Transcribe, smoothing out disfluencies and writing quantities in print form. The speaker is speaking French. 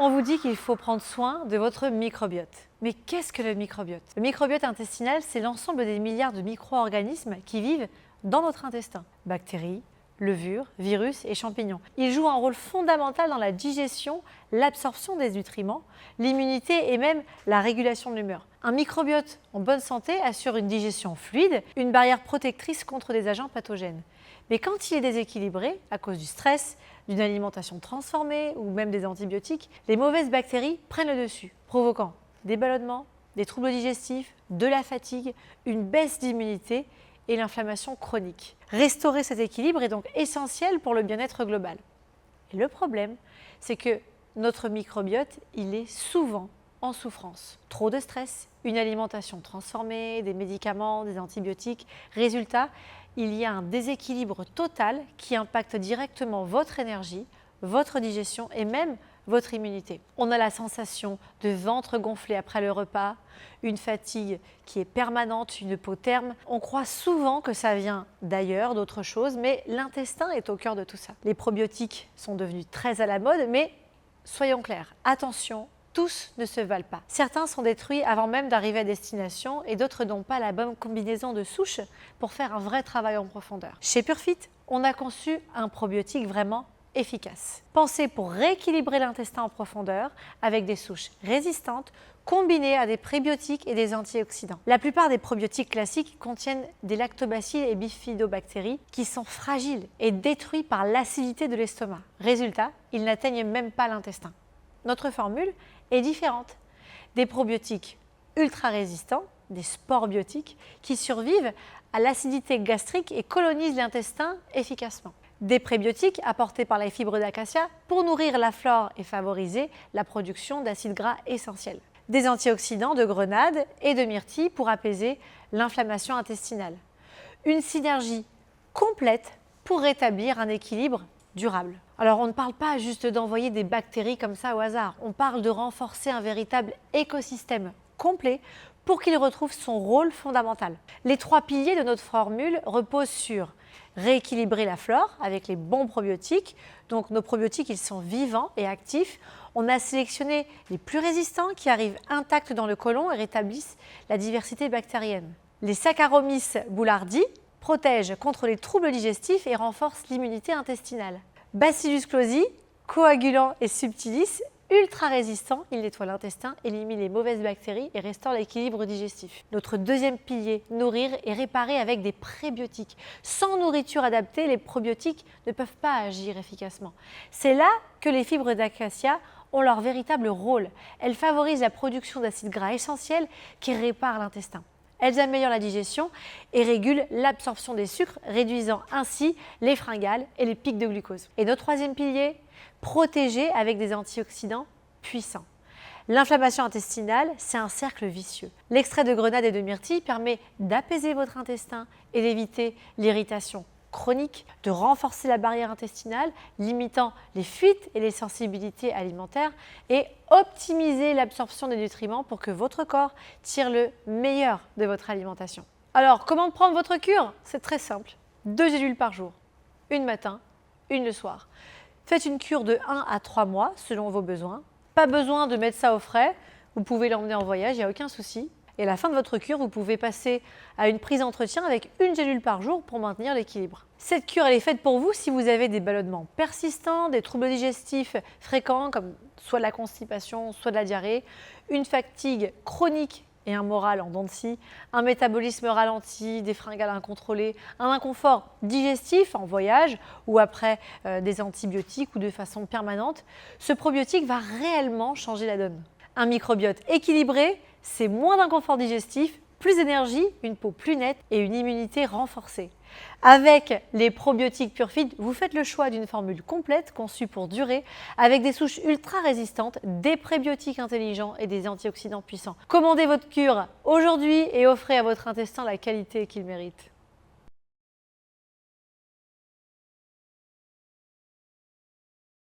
On vous dit qu'il faut prendre soin de votre microbiote. Mais qu'est-ce que le microbiote? Le microbiote intestinal, c'est l'ensemble des milliards de micro-organismes qui vivent dans notre intestin. Bactéries, levures, virus et champignons. Ils jouent un rôle fondamental dans la digestion, l'absorption des nutriments, l'immunité et même la régulation de l'humeur. Un microbiote en bonne santé assure une digestion fluide, une barrière protectrice contre des agents pathogènes. Mais quand il est déséquilibré, à cause du stress, d'une alimentation transformée ou même des antibiotiques, les mauvaises bactéries prennent le dessus, provoquant des ballonnements, des troubles digestifs, de la fatigue, une baisse d'immunité et l'inflammation chronique. Restaurer cet équilibre est donc essentiel pour le bien-être global. Et le problème, c'est que notre microbiote, il est souvent en souffrance. Trop de stress, une alimentation transformée, des médicaments, des antibiotiques. Résultat, il y a un déséquilibre total qui impacte directement votre énergie, votre digestion et même votre immunité. On a la sensation de ventre gonflé après le repas, une fatigue qui est permanente, une peau terne. On croit souvent que ça vient d'ailleurs, d'autre chose, mais l'intestin est au cœur de tout ça. Les probiotiques sont devenus très à la mode, mais soyons clairs, attention, tous ne se valent pas. Certains sont détruits avant même d'arriver à destination et d'autres n'ont pas la bonne combinaison de souches pour faire un vrai travail en profondeur. Chez Purfit, on a conçu un probiotique vraiment efficace. Pensé pour rééquilibrer l'intestin en profondeur avec des souches résistantes combinées à des prébiotiques et des antioxydants. La plupart des probiotiques classiques contiennent des lactobacilles et bifidobactéries qui sont fragiles et détruits par l'acidité de l'estomac. Résultat, ils n'atteignent même pas l'intestin. Notre formule est différente. Des probiotiques ultra résistants, des spores biotiques qui survivent à l'acidité gastrique et colonisent l'intestin efficacement. Des prébiotiques apportés par les fibres d'acacia pour nourrir la flore et favoriser la production d'acides gras essentiels. Des antioxydants de grenade et de myrtille pour apaiser l'inflammation intestinale. Une synergie complète pour rétablir un équilibre durable. Alors on ne parle pas juste d'envoyer des bactéries comme ça au hasard, on parle de renforcer un véritable écosystème complet pour qu'il retrouve son rôle fondamental. Les 3 piliers de notre formule reposent sur rééquilibrer la flore avec les bons probiotiques. Donc nos probiotiques, ils sont vivants et actifs. On a sélectionné les plus résistants qui arrivent intacts dans le côlon et rétablissent la diversité bactérienne. Les Saccharomyces boulardii protègent contre les troubles digestifs et renforcent l'immunité intestinale. Bacillus clausii, coagulant et subtilis, ultra résistant, il nettoie l'intestin, élimine les mauvaises bactéries et restaure l'équilibre digestif. Notre deuxième pilier, nourrir et réparer avec des prébiotiques. Sans nourriture adaptée, les probiotiques ne peuvent pas agir efficacement. C'est là que les fibres d'acacia ont leur véritable rôle. Elles favorisent la production d'acides gras essentiels qui réparent l'intestin. Elles améliorent la digestion et régulent l'absorption des sucres, réduisant ainsi les fringales et les pics de glucose. Et notre troisième pilier, protéger avec des antioxydants puissants. L'inflammation intestinale, c'est un cercle vicieux. L'extrait de grenade et de myrtille permet d'apaiser votre intestin et d'éviter l'irritation chronique, de renforcer la barrière intestinale, limitant les fuites et les sensibilités alimentaires et optimiser l'absorption des nutriments pour que votre corps tire le meilleur de votre alimentation. Alors, comment prendre votre cure? C'est très simple. 2 gélules par jour, une matin, une le soir. Faites une cure de 1 à 3 mois selon vos besoins. Pas besoin de mettre ça au frais, vous pouvez l'emmener en voyage, il n'y a aucun souci. Et à la fin de votre cure, vous pouvez passer à une prise d'entretien avec 1 gélule par jour pour maintenir l'équilibre. Cette cure, elle est faite pour vous si vous avez des ballonnements persistants, des troubles digestifs fréquents comme soit de la constipation, soit de la diarrhée, une fatigue chronique et un moral en dents de scie, un métabolisme ralenti, des fringales incontrôlées, un inconfort digestif en voyage ou après des antibiotiques ou de façon permanente. Ce probiotique va réellement changer la donne. Un microbiote équilibré, c'est moins d'inconfort digestif, plus d'énergie, une peau plus nette et une immunité renforcée. Avec les probiotiques Purfit, vous faites le choix d'une formule complète conçue pour durer avec des souches ultra résistantes, des prébiotiques intelligents et des antioxydants puissants. Commandez votre cure aujourd'hui et offrez à votre intestin la qualité qu'il mérite.